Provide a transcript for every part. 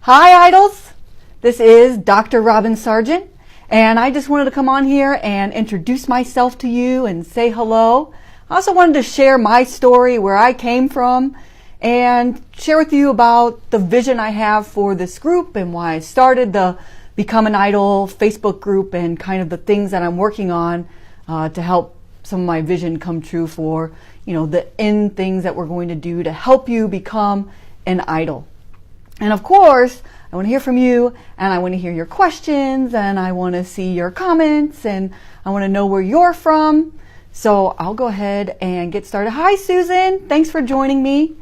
Hi Idols, this is Dr. Robin Sargent, and I just wanted to come on here and introduce myself to you and say hello. I also wanted to share my story, where I came from, and share with you about the vision I have for this group and why I started the Become an Idol Facebook group and kind of the things that I'm working on to help some of my vision come true for, the end things that we're going to do to help you become an idol. And of course, I want to hear from you, and I want to hear your questions, and I want to see your comments, and I want to know where you're from. So I'll go ahead and get started. Hi, Susan. Thanks for joining me.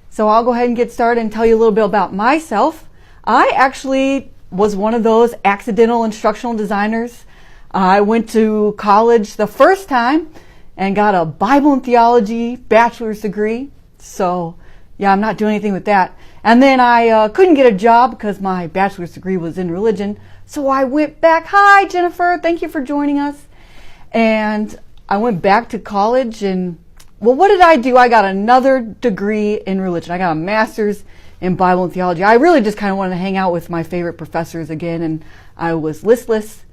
So I'll go ahead and get started and tell you a little bit about myself. I actually was one of those accidental instructional designers. I went to college the first time and got a Bible and Theology bachelor's degree. So yeah, I'm not doing anything with that. And then I couldn't get a job because my bachelor's degree was in religion. So I went back. Hi, Jennifer. Thank you for joining us. And I went back to college and, well, what did I do? I got another degree in religion. I got a master's in Bible and Theology. I really just kind of wanted to hang out with my favorite professors again, and I was listless.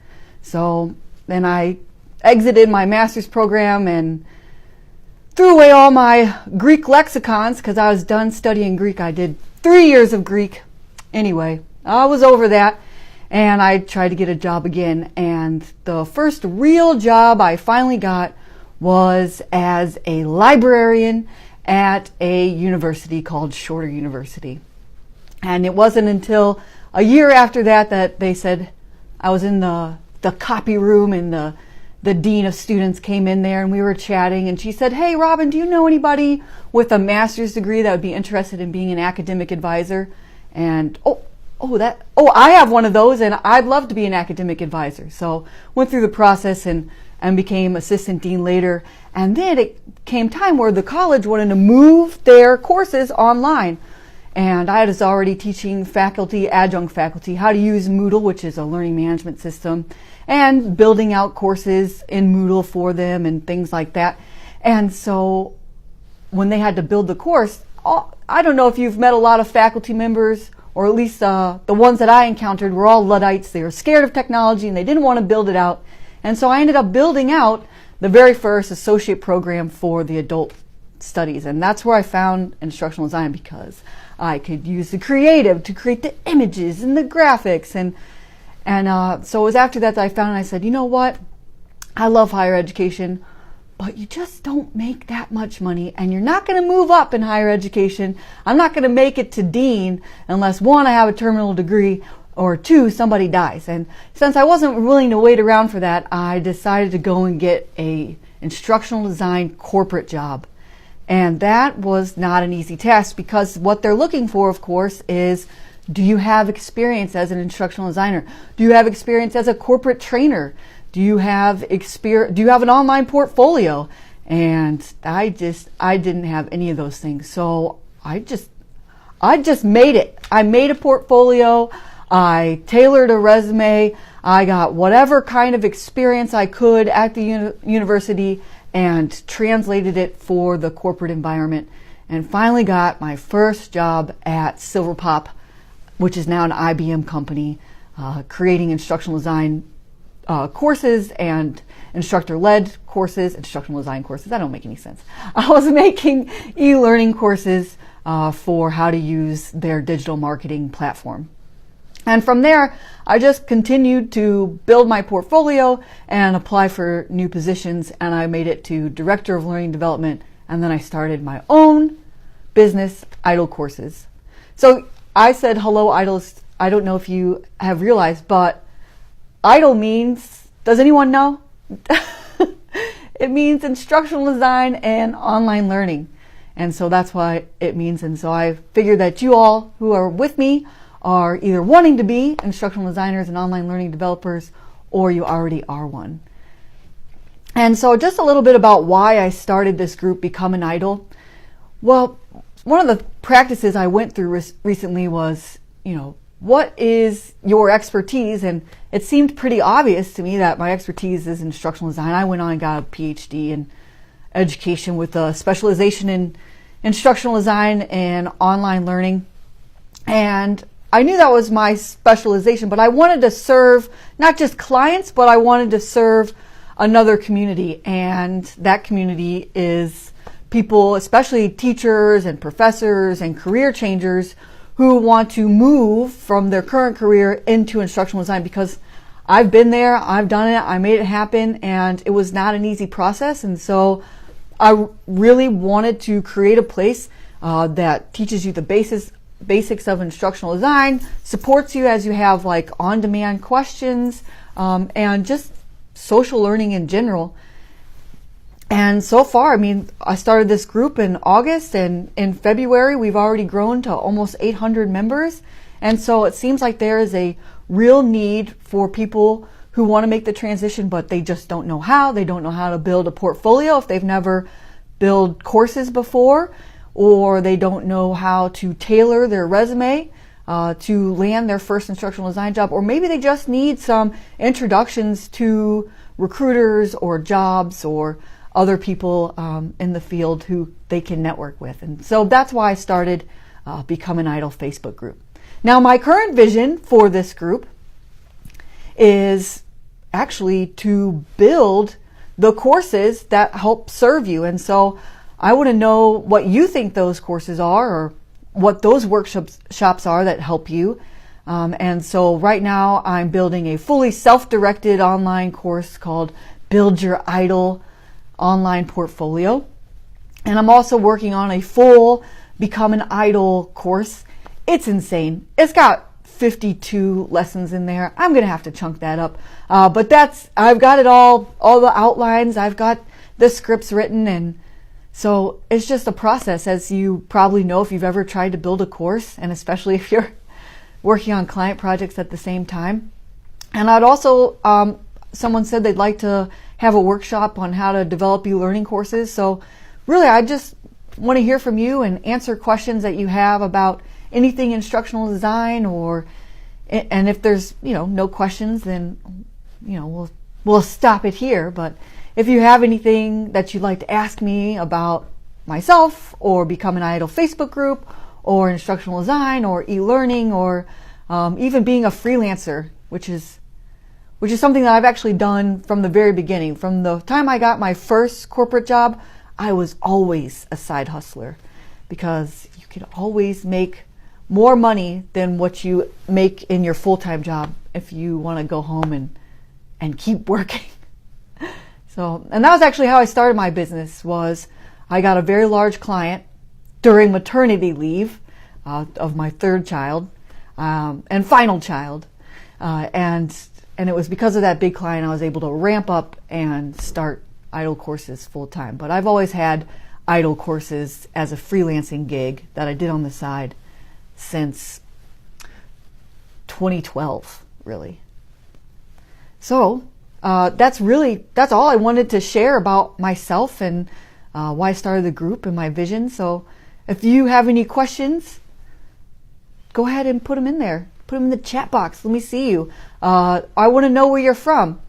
So then I exited my master's program and threw away all my Greek lexicons because I was done studying Greek. I did 3 years of Greek. Anyway, I was over that, and I tried to get a job again. And the first real job I finally got was as a librarian at a university called Shorter University. And it wasn't until a year after that that they said, I was in the copy room, and the dean of students came in there and we were chatting, and she said, "Hey Robin, do you know anybody with a master's degree that would be interested in being an academic advisor?" And I have one of those, and I'd love to be an academic advisor. So went through the process and became assistant dean later. And then it came time where the college wanted to move their courses online. And I was already teaching faculty, adjunct faculty, how to use Moodle, which is a learning management system, and building out courses in Moodle for them and things like that. And so when they had to build the course, I don't know if you've met a lot of faculty members, or at least the ones that I encountered were all Luddites. They were scared of technology and they didn't want to build it out. And so I ended up building out the very first associate program for the adult studies. And that's where I found instructional design, because I could use the creative to create the images and the graphics. And so it was after that I found, and I said, you know what? I love higher education, but you just don't make that much money, and you're not going to move up in higher education. I'm not going to make it to dean unless, one, I have a terminal degree, or two, somebody dies. And since I wasn't willing to wait around for that, I decided to go and get a instructional design corporate job. And that was not an easy task, because what they're looking for, of course, is, do you have experience as an instructional designer? Do you have experience as a corporate trainer? Do you have an online portfolio? And I didn't have any of those things. So I just made it. I made a portfolio. I tailored a resume. I got whatever kind of experience I could at the university and translated it for the corporate environment, and finally got my first job at Silverpop, which is now an IBM company, creating instructional design courses and instructor-led courses, instructional design courses. That don't make any sense. I was making e-learning courses for how to use their digital marketing platform. And from there, I just continued to build my portfolio and apply for new positions, and I made it to Director of Learning Development, and then I started my own business, Idol Courses. So I said, hello, Idols. I don't know if you have realized, but Idol means, does anyone know? It means instructional design and online learning. And so that's what it means. And so I figured that you all who are with me are either wanting to be instructional designers and online learning developers, or you already are one. And so just a little bit about why I started this group, Become an Idol. Well, one of the practices I went through recently was, what is your expertise? And it seemed pretty obvious to me that my expertise is instructional design. I went on and got a PhD in education with a specialization in instructional design and online learning. And I knew that was my specialization, but I wanted to serve not just clients, but I wanted to serve another community. And that community is people, especially teachers and professors and career changers who want to move from their current career into instructional design, because I've been there, I've done it, I made it happen, and it was not an easy process. And so I really wanted to create a place that teaches you the basics of instructional design, supports you as you have like on-demand questions, and just social learning in general. And so far, I mean, I started this group in August, and in February we've already grown to almost 800 members. And so it seems like there is a real need for people who want to make the transition, but they just don't know how. They don't know how to build a portfolio if they've never built courses before, or they don't know how to tailor their resume to land their first instructional design job, or maybe they just need some introductions to recruiters or jobs or other people in the field who they can network with. And so that's why I started Become an Idol Facebook group. Now, my current vision for this group is actually to build the courses that help serve you. And so I want to know what you think those courses are, or what those workshops are that help you. And so right now I'm building a fully self-directed online course called Build Your Idol Online Portfolio. And I'm also working on a full Become an Idol course. It's insane. It's got 52 lessons in there. I'm going to have to chunk that up. But I've got it all the outlines. I've got the scripts written, and so it's just a process, as you probably know if you've ever tried to build a course, and especially if you're working on client projects at the same time. And I'd also, someone said they'd like to have a workshop on how to develop e-learning courses. So really, I just want to hear from you and answer questions that you have about anything instructional design, and if there's, no questions, then, we'll stop it here. But if you have anything that you'd like to ask me about myself, or Become an Idol Facebook group, or instructional design, or e-learning, or even being a freelancer, which is something that I've actually done from the very beginning. From the time I got my first corporate job, I was always a side hustler, because you can always make more money than what you make in your full-time job if you want to go home and keep working. So, and that was actually how I started my business. Was I got a very large client during maternity leave of my third child and final child, and it was because of that big client I was able to ramp up and start Idol courses full time. But I've always had Idol courses as a freelancing gig that I did on the side since 2012, really. So that's all I wanted to share about myself and why I started the group and my vision. So if you have any questions, go ahead and put them in there. Put them in the chat box. Let me see you. I want to know where you're from.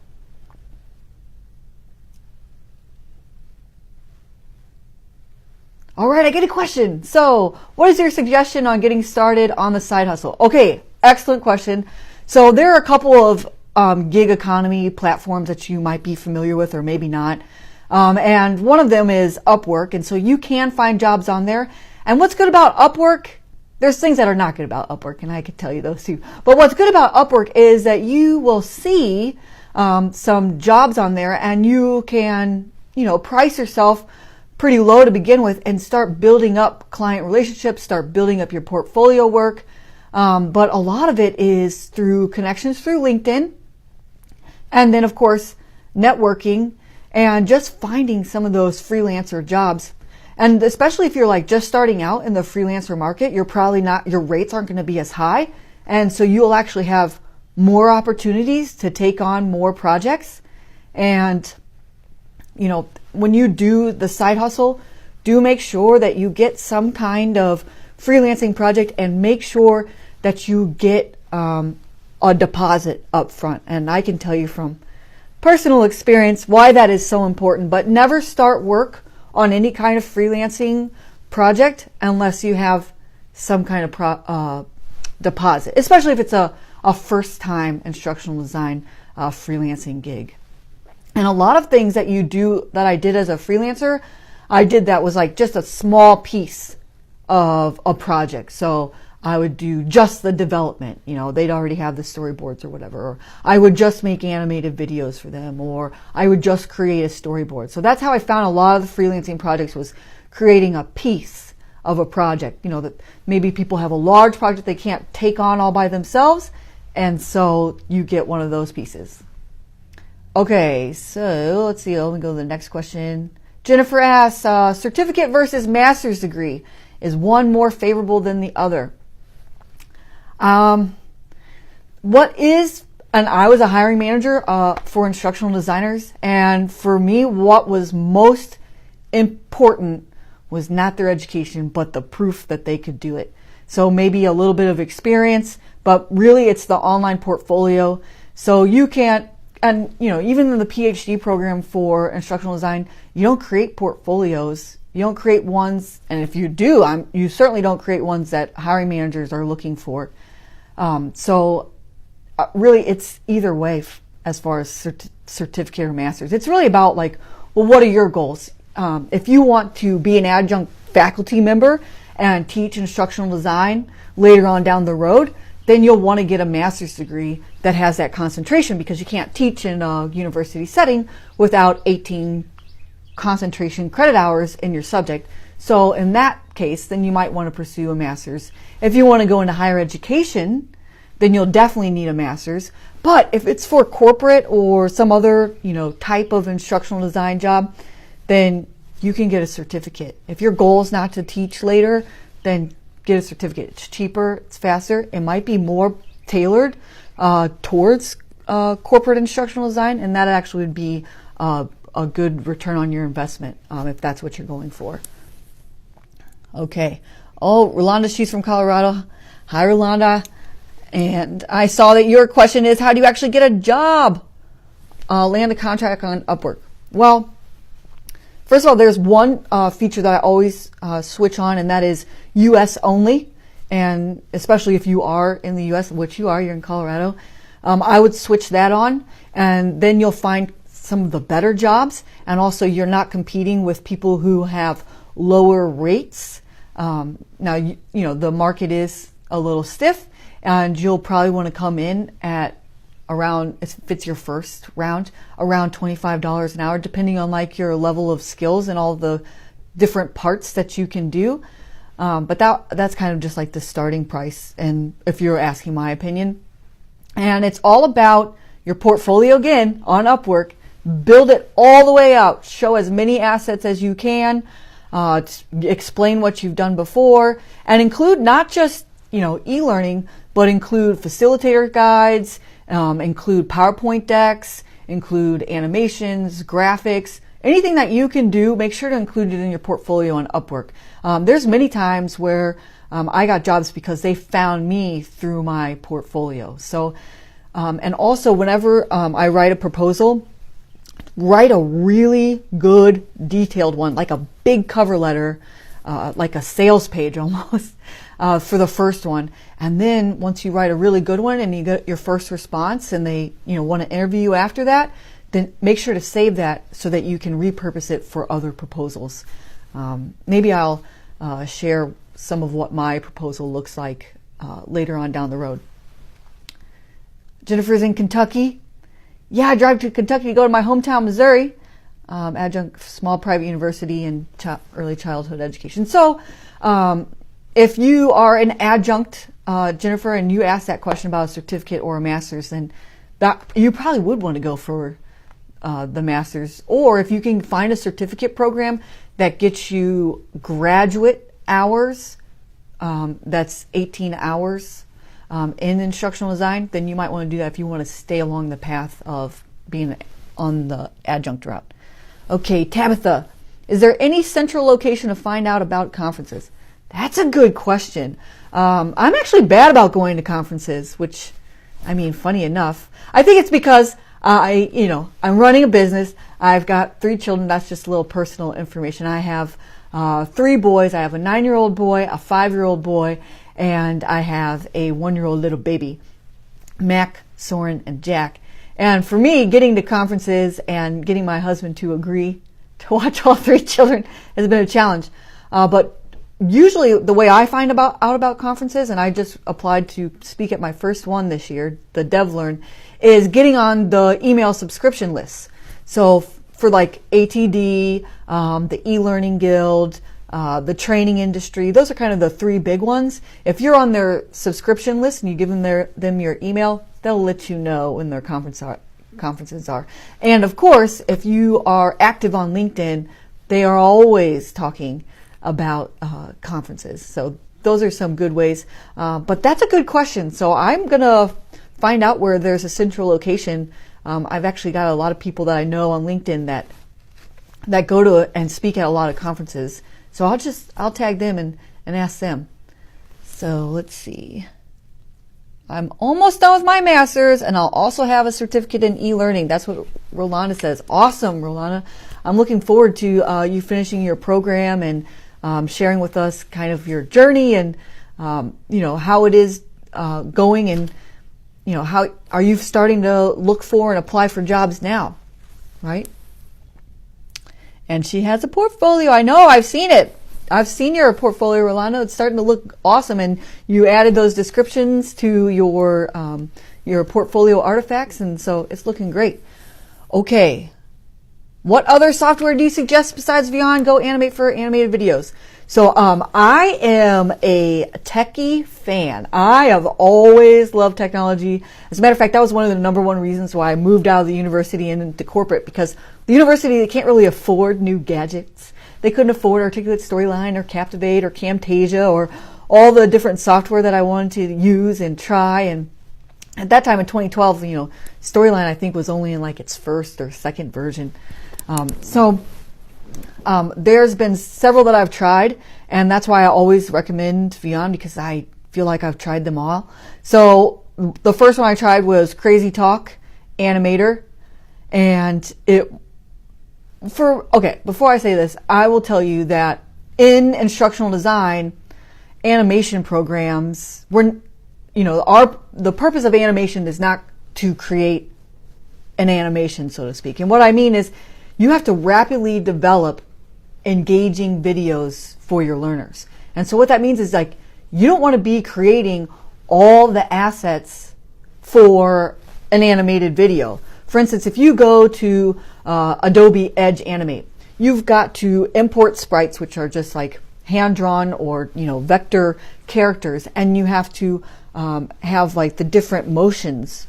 All right, I get a question. So what is your suggestion on getting started on the side hustle? Okay, excellent question. So there are a couple of gig economy platforms that you might be familiar with, or maybe not. And one of them is Upwork. And so you can find jobs on there. And what's good about Upwork, there's things that are not good about Upwork, and I could tell you those too. But what's good about Upwork is that you will see some jobs on there, and you can, price yourself pretty low to begin with and start building up client relationships, start building up your portfolio work. But a lot of it is through connections through LinkedIn, and then of course networking and just finding some of those freelancer jobs. And especially if you're like just starting out in the freelancer market, your rates aren't going to be as high, and so you'll actually have more opportunities to take on more projects. And when you do the side hustle, do make sure that you get some kind of freelancing project, and make sure that you get a deposit up front. And I can tell you from personal experience why that is so important. But never start work on any kind of freelancing project unless you have some kind of deposit, especially if it's a first-time instructional design freelancing gig. And a lot of things that you do that I did as a freelancer, I did that was like just a small piece of a project. So I would do just the development, they'd already have the storyboards or whatever, or I would just make animated videos for them, or I would just create a storyboard. So that's how I found a lot of the freelancing projects, was creating a piece of a project, that maybe people have a large project they can't take on all by themselves, and so you get one of those pieces. Okay, so let's see, let me go to the next question. Jennifer asks, certificate versus master's degree, is one more favorable than the other? And I was a hiring manager for instructional designers, and for me, what was most important was not their education, but the proof that they could do it. So maybe a little bit of experience, but really it's the online portfolio. So you can't, and even in the PhD program for instructional design, you don't create portfolios. You don't create ones, and if you do, you certainly don't create ones that hiring managers are looking for. Really, it's either way as far as certificate or master's. It's really about what are your goals? If you want to be an adjunct faculty member and teach instructional design later on down the road, then you'll want to get a master's degree that has that concentration, because you can't teach in a university setting without 18 concentration credit hours in your subject. So in that case, then you might want to pursue a master's. If you want to go into higher education, then you'll definitely need a master's. But if it's for corporate or some other, type of instructional design job, then you can get a certificate. If your goal is not to teach later, then get a certificate. It's cheaper, it's faster, it might be more tailored towards corporate instructional design, and that actually would be a good return on your investment if that's what you're going for. Okay. Oh, Rolanda, she's from Colorado. Hi, Rolanda. And I saw that your question is, how do you actually get a job? Land a contract on Upwork. Well, first of all, there's one feature that I always switch on, and that is U.S. only. And especially if you are in the U.S., which you are, you're in Colorado, I would switch that on, and then you'll find some of the better jobs. And also, you're not competing with people who have lower rates. Now, the market is a little stiff, and you'll probably want to come in at around, if it's your first round, around $25 an hour, depending on your level of skills and all the different parts that you can do. But that's kind of just the starting price, and if you're asking my opinion. And it's all about your portfolio again on Upwork. Build it all the way out. Show as many assets as you can. Explain what you've done before, and include not just e-learning, but include facilitator guides, include PowerPoint decks, include animations, graphics, anything that you can do. Make sure to include it in your portfolio on Upwork. There's many times where I got jobs because they found me through my portfolio. So, and also whenever I write a proposal, write a really good detailed one, like a big cover letter, like a sales page almost, for the first one. And then once you write a really good one and you get your first response and they want to interview you after that, then make sure to save that so that you can repurpose it for other proposals. Maybe I'll share some of what my proposal looks like later on down the road. Jennifer's in Kentucky. Yeah, I drive to Kentucky to go to my hometown, Missouri, adjunct small private university in early childhood education. So if you are an adjunct, Jennifer, and you asked that question about a certificate or a master's, then that you probably would want to go for the master's. Or if you can find a certificate program that gets you graduate hours, that's 18 hours in instructional design, then you might want to do that if you want to stay along the path of being on the adjunct route. Okay, Tabitha, is there any central location to find out about conferences? That's a good question. I'm actually bad about going to conferences, which, funny enough, I think it's because I'm running a business. I've got 3 children. That's just a little personal information. I have 3 boys. I have a 9-year-old boy, a 5-year-old boy, and I have a 1-year-old little baby, Mac, Soren, and Jack. And for me, getting to conferences and getting my husband to agree to watch all 3 children has been a challenge. But usually the way I find out about conferences, and I just applied to speak at my first one this year, the DevLearn, is getting on the email subscription lists. So for like ATD, the e-learning guild, the training industry, those are kind of the 3 big ones. If you're on their subscription list and you give them your email, they'll let you know when their conferences are. And of course, if you are active on LinkedIn, they are always talking about conferences. So those are some good ways. But that's a good question. So I'm going to find out where there's a central location. I've actually got a lot of people that I know on LinkedIn that go to and speak at a lot of conferences. So I'll tag them and ask them. So let's see. I'm almost done with my master's, and I'll also have a certificate in e-learning. That's what Rolanda says. Awesome, Rolanda. I'm looking forward to you finishing your program and sharing with us kind of your journey and how it is going, and how are you starting to look for and apply for jobs now, right? And she has a portfolio. I know, I've seen it. I've seen your portfolio, Rolando. It's starting to look awesome, and you added those descriptions to your portfolio artifacts, and so it's looking great. Okay, what other software do you suggest besides Vyond Go Animate for animated videos? So I am a techie fan. I have always loved technology. As a matter of fact, that was one of the #1 reasons why I moved out of the university and into corporate, because the university, they can't really afford new gadgets. They couldn't afford Articulate Storyline or Captivate or Camtasia or all the different software that I wanted to use and try. And at that time in 2012, Storyline I think was only in like its first or second version. There's been several that I've tried, and that's why I always recommend Vyond, because I feel like I've tried them all. So the first one I tried was Crazy Talk Animator, and before I say this, I will tell you that in instructional design, animation programs, the purpose of animation is not to create an animation, so to speak. And what I mean is, you have to rapidly develop engaging videos for your learners. And so what that means is, like, you don't want to be creating all the assets for an animated video. For instance, if you go to Adobe Edge Animate, you've got to import sprites, which are just like hand-drawn or vector characters, and you have to have like the different motions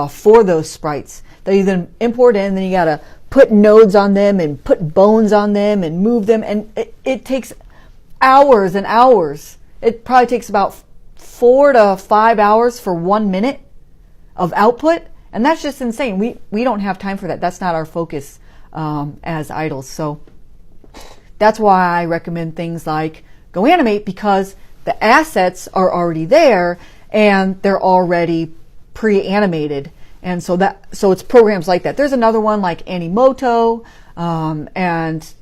for those sprites that you then import in. Then you got to put nodes on them and put bones on them and move them, and it takes hours and hours. It probably takes about 4 to 5 hours for 1 minute of output, and that's just insane. We don't have time for that. That's not our focus as idols. So that's why I recommend things like Go Animate, because the assets are already there and they're already pre-animated. And so it's programs like that. There's another one like Animoto, and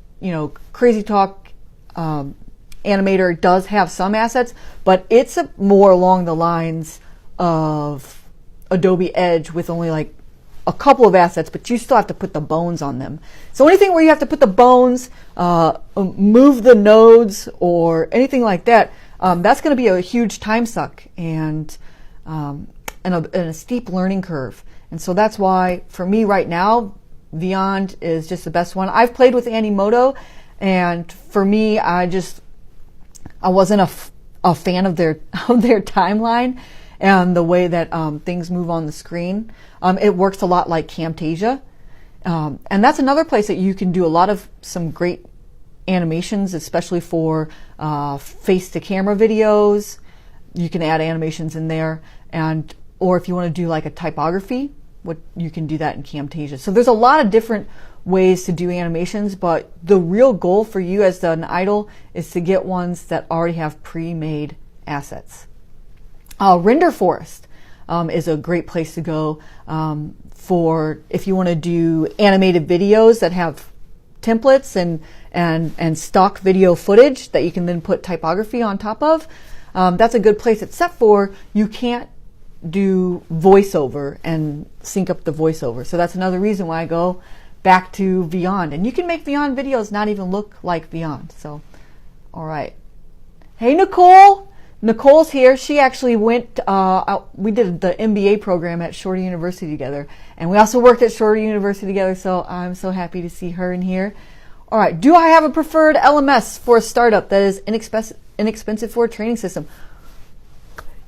Crazy Talk Animator does have some assets, but it's more along the lines of Adobe Edge with only like a couple of assets, but you still have to put the bones on them. So anything where you have to put the bones, move the nodes, or anything like that, that's going to be a huge time suck and a steep learning curve. And so that's why, for me right now, Vyond is just the best one. I've played with Animoto, and for me, I wasn't a fan of their timeline and the way that things move on the screen. It works a lot like Camtasia, and that's another place that you can do some great animations, especially for face-to-camera videos. You can add animations in there, or if you want to do like a typography, you can do that in Camtasia. So there's a lot of different ways to do animations, but the real goal for you as an idol is to get ones that already have pre-made assets. Render Forest is a great place to go for if you want to do animated videos that have templates and stock video footage that you can then put typography on top of. that's a good place, except for you can't do voiceover and sync up the voiceover. So that's another reason why I go back to Vyond. And you can make Vyond videos not even look like Vyond. So, all right. Hey, Nicole. Nicole's here. She actually went, we did the MBA program at Shorty University together. And we also worked at Shorty University together. So I'm so happy to see her in here. All right. Do I have a preferred LMS for a startup that is inexpensive for a training system?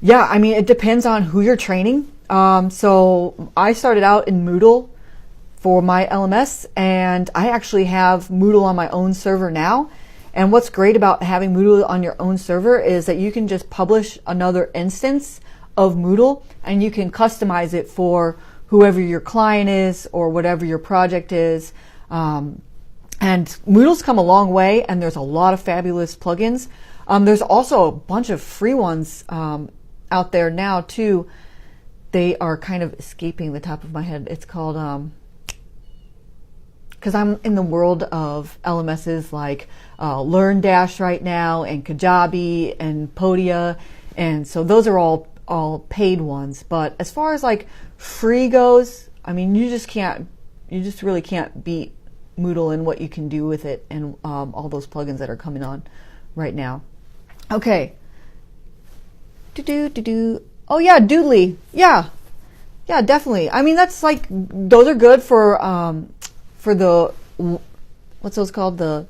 Yeah, I mean, it depends on who you're training. So I started out in Moodle for my LMS, and I actually have Moodle on my own server now. And what's great about having Moodle on your own server is that you can just publish another instance of Moodle, and you can customize it for whoever your client is or whatever your project is. And Moodle's come a long way, and there's a lot of fabulous plugins. There's also a bunch of free ones out there now too. They are kind of escaping the top of my head. It's called, because I'm in the world of LMSs like LearnDash right now, and Kajabi and Podia, and so those are all paid ones. But as far as like free goes, I mean, you just really can't beat Moodle and what you can do with it, and all those plugins that are coming on right now. Okay. Oh yeah, Doodly. Yeah, definitely. I mean, that's like, those are good for the, what's those called? The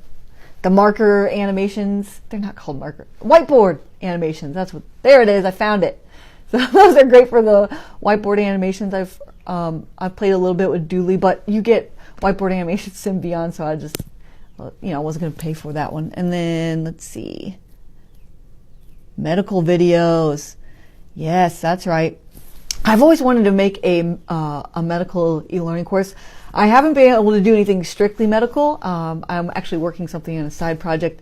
marker animations. They're not called marker. Whiteboard animations. That's what. There it is. I found it. So those are great for the whiteboard animations. I've played a little bit with Doodly, but you get whiteboard animations and beyond. So I just, I wasn't going to pay for that one. And then let's see. Medical videos. Yes, that's right. I've always wanted to make a medical e-learning course. I haven't been able to do anything strictly medical. I'm actually working something in a side project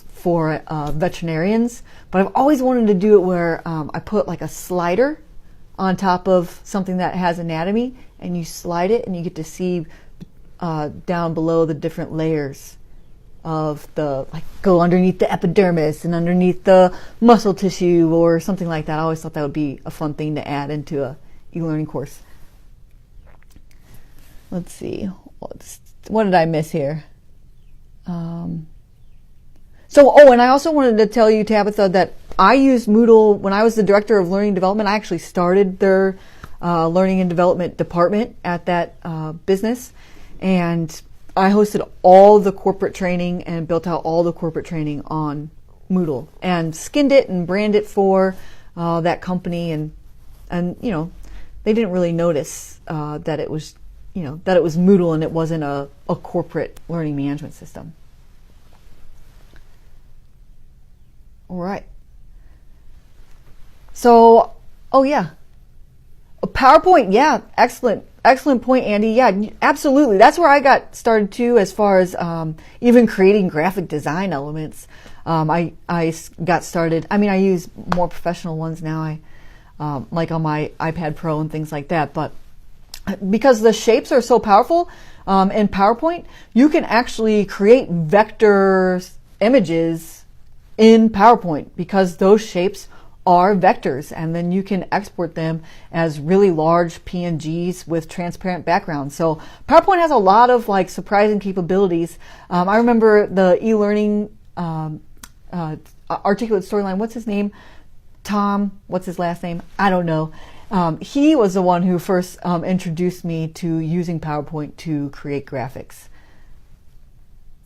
for veterinarians, but I've always wanted to do it where I put like a slider on top of something that has anatomy, and you slide it and you get to see down below the different layers of go underneath the epidermis and underneath the muscle tissue or something like that. I always thought that would be a fun thing to add into a e-learning course. Let's see. What did I miss here? And I also wanted to tell you, Tabitha, that I used Moodle when I was the director of learning and development. I actually started their learning and development department at that business, and I hosted all the corporate training and built out all the corporate training on Moodle and skinned it and branded it for that company, and they didn't really notice that it was Moodle and it wasn't a corporate learning management system. All right. So, PowerPoint. Yeah, excellent point, Andy. Yeah, absolutely. That's where I got started too, as far as even creating graphic design elements. I got started. I mean, I use more professional ones now. Like on my iPad Pro and things like that. But because the shapes are so powerful in PowerPoint, you can actually create vector images in PowerPoint because those shapes are vectors, and then you can export them as really large PNGs with transparent backgrounds. So PowerPoint has a lot of surprising capabilities. I remember the e-learning articulate storyline. What's his name? Tom. What's his last name? I don't know. He was the one who first introduced me to using PowerPoint to create graphics.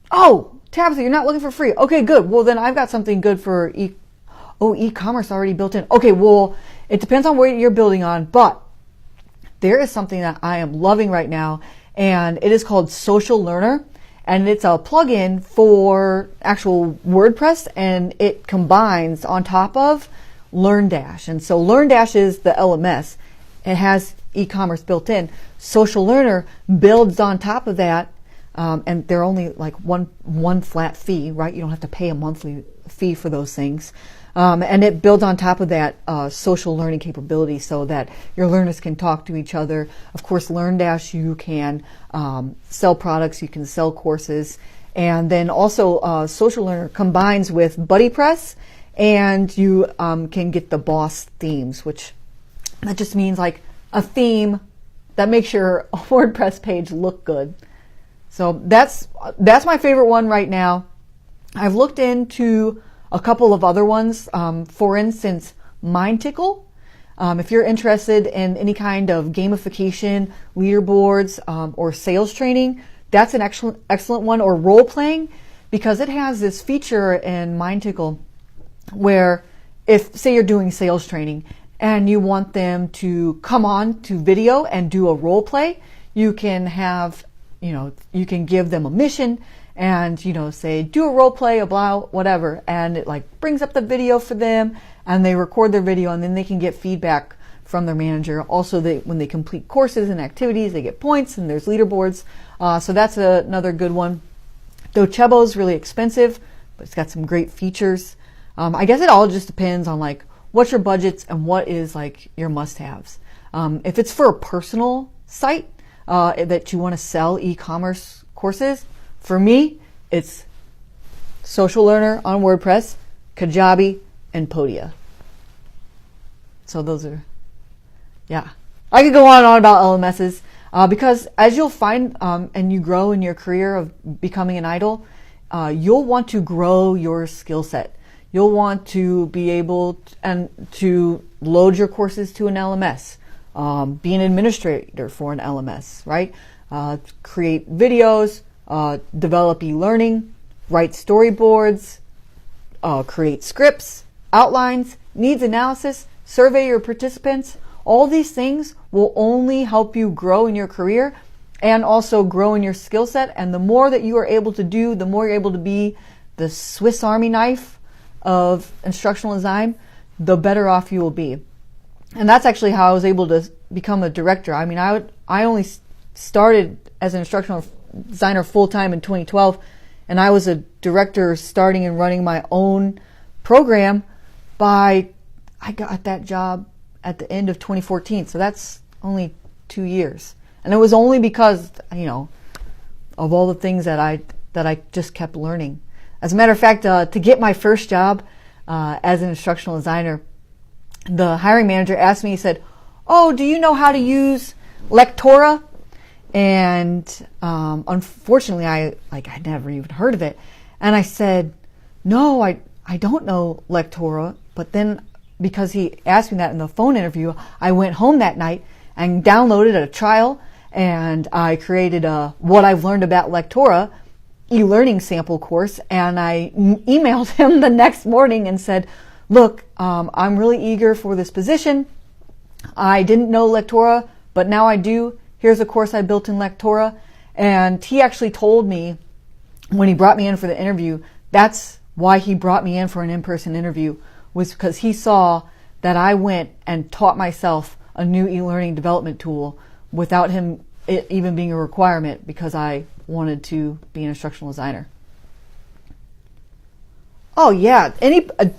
Oh, Tabitha, you're not looking for free. Okay, good. Well, then I've got something good for e-commerce already built in. Okay, well, it depends on where you're building on, but there is something that I am loving right now, and it is called Social Learner, and it's a plugin for actual WordPress, and it combines on top of LearnDash. And so LearnDash is the LMS. It has e-commerce built in. Social Learner builds on top of that, and they're only one flat fee, right? You don't have to pay a monthly fee for those things. And it builds on top of that social learning capability so that your learners can talk to each other. Of course, LearnDash, you can sell products, you can sell courses. And then also Social Learner combines with BuddyPress and you can get the boss themes, which that just means like a theme that makes your WordPress page look good. So that's my favorite one right now. I've looked into a couple of other ones. For instance, MindTickle. If you're interested in any kind of gamification, leaderboards, or sales training, that's an excellent one. Or role playing, because it has this feature in MindTickle where if, say, you're doing sales training and you want them to come on to video and do a role play, you can have, you can give them a mission and, say, do a role play, about whatever. And it like brings up the video for them and they record their video, and then they can get feedback from their manager. Also, when they complete courses and activities, they get points, and there's leaderboards. So that's another good one. Docebo's really expensive, but it's got some great features. I guess it all just depends on like what's your budgets and what is like your must-haves. If it's for a personal site that you want to sell e-commerce courses, for me, it's Social Learner on WordPress, Kajabi, and Podia. So those are, yeah. I could go on and on about LMSs because as you'll find and you grow in your career of becoming an idol, you'll want to grow your skill set. You'll want to be able to load your courses to an LMS, be an administrator for an LMS, right? Create videos, develop e-learning, write storyboards, create scripts, outlines, needs analysis, survey your participants. All these things will only help you grow in your career and also grow in your skill set. And the more that you are able to do, the more you're able to be the Swiss Army knife of instructional design, the better off you will be. And that's actually how I was able to become a director. I mean, I only started as an instructional designer full-time in 2012, and I was a director starting and running my own program I got that job at the end of 2014. So that's only 2 years. And it was only because, of all the things that I just kept learning. As a matter of fact, to get my first job as an instructional designer, the hiring manager asked me, he said, "Oh, do you know how to use Lectora?" And unfortunately, I'd never even heard of it. And I said, "No, I don't know Lectora." But then, because he asked me that in the phone interview, I went home that night and downloaded a trial, and I created a What I've Learned About Lectora e-learning sample course, and I emailed him the next morning and said, "Look, I'm really eager for this position. I didn't know Lectora, but now I do. Here's a course I built in Lectora." And he actually told me when he brought me in for the interview, that's why he brought me in for an in-person interview, was because he saw that I went and taught myself a new e-learning development tool without it even being a requirement, because I wanted to be an instructional designer. Oh yeah,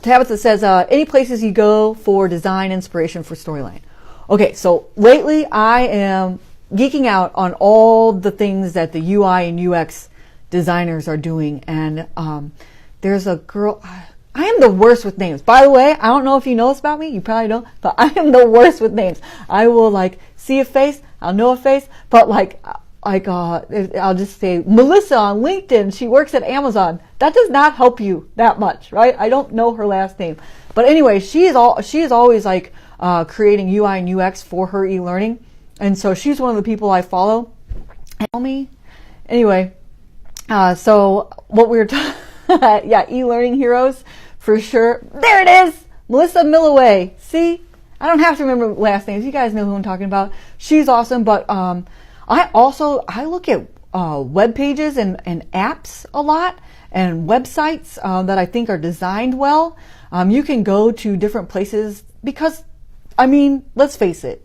Tabitha says, any places you go for design inspiration for storyline. Okay, so lately I am geeking out on all the things that the UI and UX designers are doing, and there's a girl. I am the worst with names. By the way, I don't know if you know this about me. You probably don't, but I am the worst with names. I will see a face, I'll know a face, but I'll just say Melissa on LinkedIn. She works at Amazon. That does not help you that much, right? I don't know her last name, but anyway, she is always creating UI and UX for her e-learning, and so she's one of the people I follow. Anyway, so what we were talking. Yeah, e-learning heroes for sure. There it is, Melissa Milloway. See, I don't have to remember last names. You guys know who I'm talking about. She's awesome. But I look at web pages and apps a lot, and websites that I think are designed well. You can go to different places because, let's face it.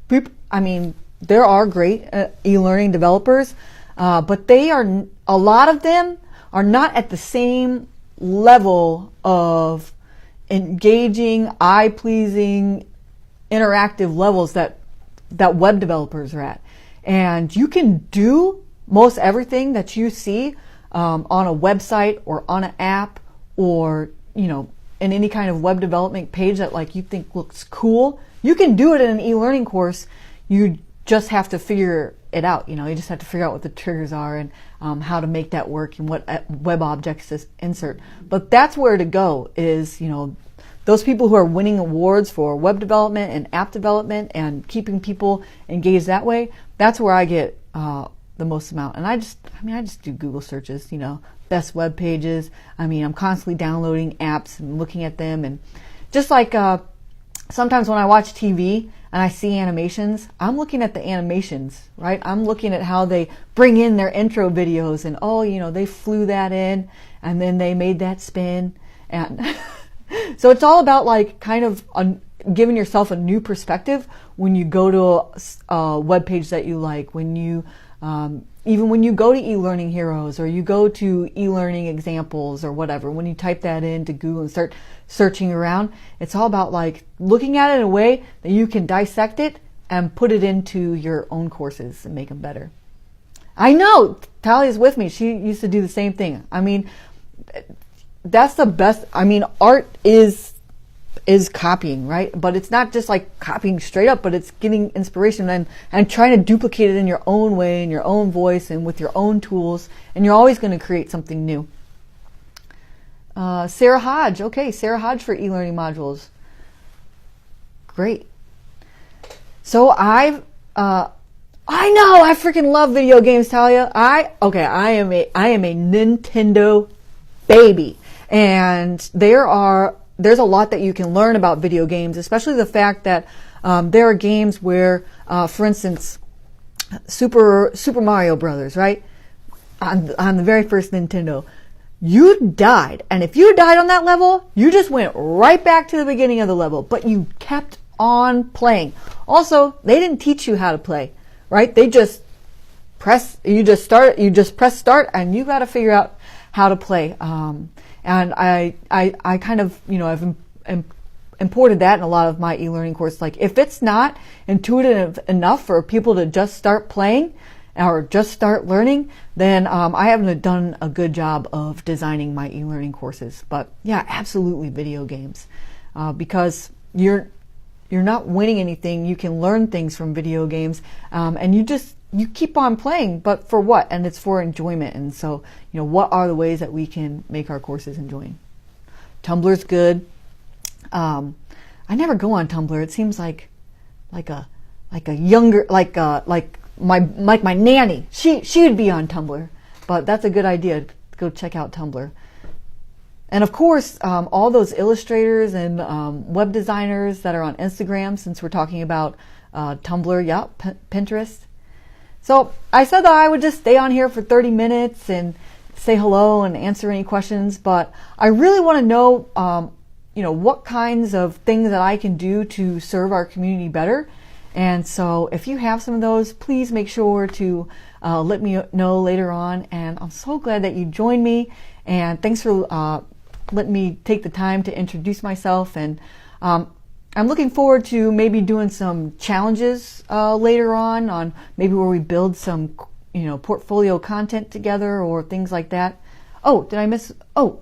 There are great e-learning developers, but a lot of them are not at the same level of engaging, eye-pleasing, interactive levels that web developers are at. And you can do most everything that you see on a website or on an app or in any kind of web development page that like you think looks cool, you can do it in an e-learning course. You just have to figure it out. You just have to figure out what the triggers are and how to make that work and what web objects to insert. But that's where to go is, those people who are winning awards for web development and app development and keeping people engaged that way. That's where I get the most amount. And I just do Google searches, best web pages. I'm constantly downloading apps and looking at them. And just like sometimes when I watch TV and I see animations, I'm looking at the animations, right? I'm looking at how they bring in their intro videos and, they flew that in and then they made that spin. And so it's all about like kind of giving yourself a new perspective when you go to a web page that you like, when you even when you go to eLearning Heroes or you go to eLearning Examples or whatever, when you type that into Google and start searching around, it's all about like looking at it in a way that you can dissect it and put it into your own courses and make them better. I know Talia's with me. She used to do the same thing. That's the best. Art is copying, right? But it's not just like copying straight up, but it's getting inspiration and trying to duplicate it in your own way, in your own voice, and with your own tools. And you're always going to create something new. Sarah Hodge. Okay, Sarah Hodge for e-learning modules. Great. So I know I freaking love video games, Talia. I am a Nintendo baby, and there's a lot that you can learn about video games, especially the fact that there are games where, for instance, Super Mario Brothers, right? On the very first Nintendo, you died, and if you died on that level, you just went right back to the beginning of the level, but you kept on playing. Also, they didn't teach you how to play, right? You just press start, and you got to figure out how to play. And I kind of, I've imported that in a lot of my e-learning courses. Like, if it's not intuitive enough for people to just start playing or just start learning, then I haven't done a good job of designing my e-learning courses. But yeah, absolutely video games, because you're not winning anything. You can learn things from video games, and you keep on playing, but for what? And it's for enjoyment. And so, what are the ways that we can make our courses enjoying? Tumblr's good. I never go on Tumblr. It seems like a younger, like my nanny. She would be on Tumblr, but that's a good idea. Go check out Tumblr. And of course, all those illustrators and web designers that are on Instagram, since we're talking about Tumblr, yeah, Pinterest. So I said that I would just stay on here for 30 minutes and say hello and answer any questions, but I really want to know, what kinds of things that I can do to serve our community better. And so if you have some of those, please make sure to let me know later on. And I'm so glad that you joined me. And thanks for letting me take the time to introduce myself. And I'm looking forward to maybe doing some challenges later on maybe where we build some, portfolio content together or things like that. Oh, did I miss? Oh,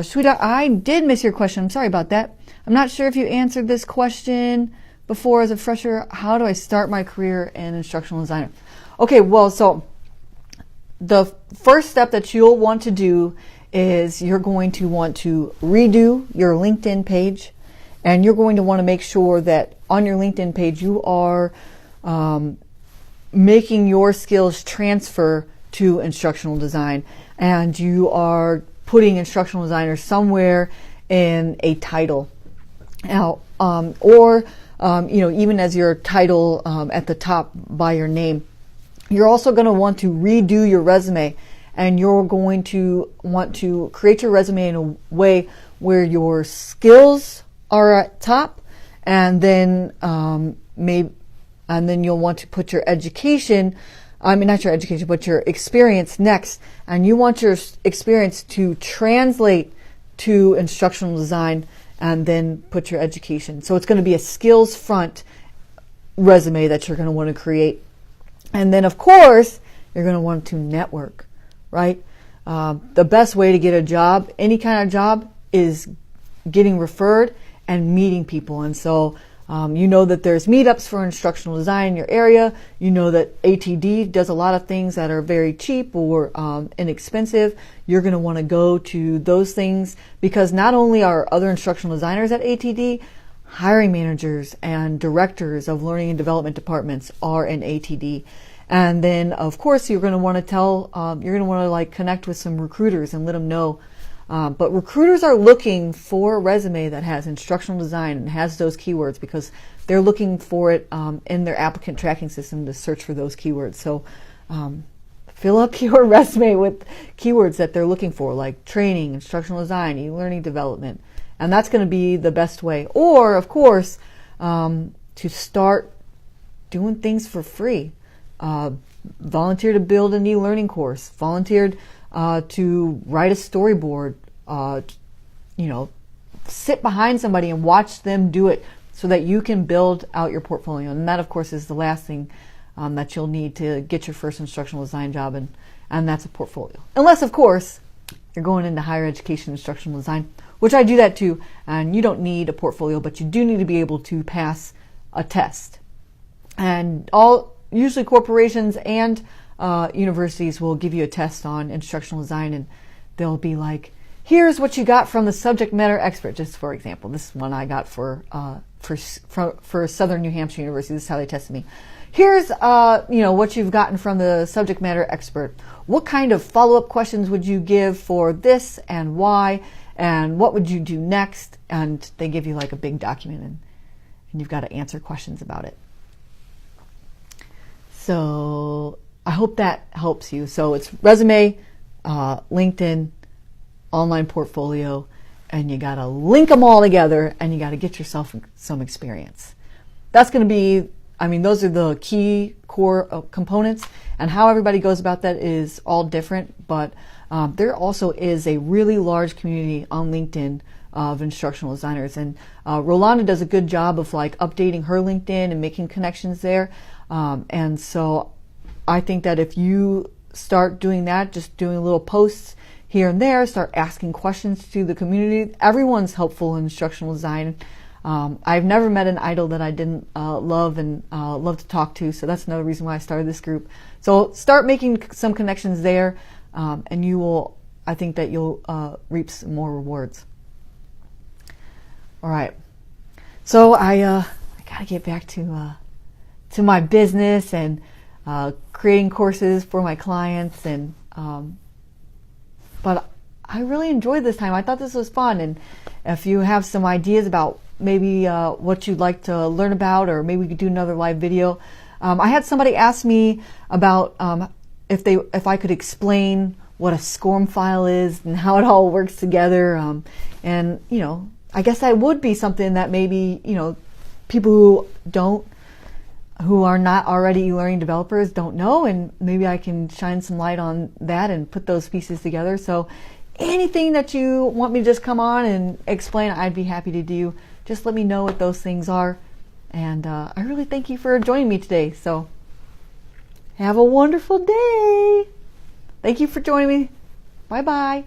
sweetheart, I did miss your question. I'm sorry about that. I'm not sure if you answered this question before as a fresher. How do I start my career in instructional designer? Okay, well, so the first step that you'll want to do is you're going to want to redo your LinkedIn page. And you're going to want to make sure that on your LinkedIn page, you are making your skills transfer to instructional design. And you are putting instructional designer somewhere in a title. Now, even as your title at the top by your name. You're also going to want to redo your resume. And you're going to want to create your resume in a way where your skills are at top, and then you'll want to put your education, not your education, but your experience next, and you want your experience to translate to instructional design, and then put your education. So it's going to be a skills front resume that you're going to want to create, and then of course you're going to want to network, right? The best way to get a job, any kind of job, is getting referred and meeting people. And so you know that there's meetups for instructional design in your area. You know that ATD does a lot of things that are very cheap or inexpensive. You're going to want to go to those things because not only are other instructional designers at ATD, hiring managers and directors of learning and development departments are in ATD. And then, of course, you're going to want to like connect with some recruiters and let them know. But recruiters are looking for a resume that has instructional design and has those keywords because they're looking for it in their applicant tracking system to search for those keywords. So fill up your resume with keywords that they're looking for, like training, instructional design, e-learning development. And that's going to be the best way. Or, of course, to start doing things for free. Volunteer to build an e-learning course. Volunteered to write a storyboard. Sit behind somebody and watch them do it so that you can build out your portfolio. And that, of course, is the last thing that you'll need to get your first instructional design job, and that's a portfolio. Unless, of course, you're going into higher education instructional design, which I do that too, and you don't need a portfolio, but you do need to be able to pass a test. And usually corporations and universities will give you a test on instructional design, and they'll be like, here's what you got from the subject matter expert. Just for example, this is one I got for Southern New Hampshire University. This is how they tested me. Here's what you've gotten from the subject matter expert. What kind of follow-up questions would you give for this and why, and what would you do next? And they give you like a big document, and you've got to answer questions about it. So I hope that helps you. So it's resume, LinkedIn, online portfolio, and you got to link them all together, and you got to get yourself some experience. That's going to be, those are the key core components, and how everybody goes about that is all different, but there also is a really large community on LinkedIn of instructional designers, and Rolanda does a good job of like updating her LinkedIn and making connections there, and so I think that if you start doing that, just doing little posts here and there, start asking questions to the community. Everyone's helpful in instructional design. I've never met an idol that I didn't love and love to talk to, so that's another reason why I started this group. So start making some connections there, and I think that you'll reap some more rewards. All right, so I gotta get back to my business and creating courses for my clients, and but I really enjoyed this time. I thought this was fun, and if you have some ideas about maybe what you'd like to learn about, or maybe we could do another live video. I had somebody ask me about if I could explain what a SCORM file is and how it all works together, and I guess that would be something that maybe people who are not already e-learning developers don't know, and maybe I can shine some light on that and put those pieces together. So anything that you want me to just come on and explain, I'd be happy to do. Just let me know what those things are. And I really thank you for joining me today. So have a wonderful day. Thank you for joining me. Bye-bye.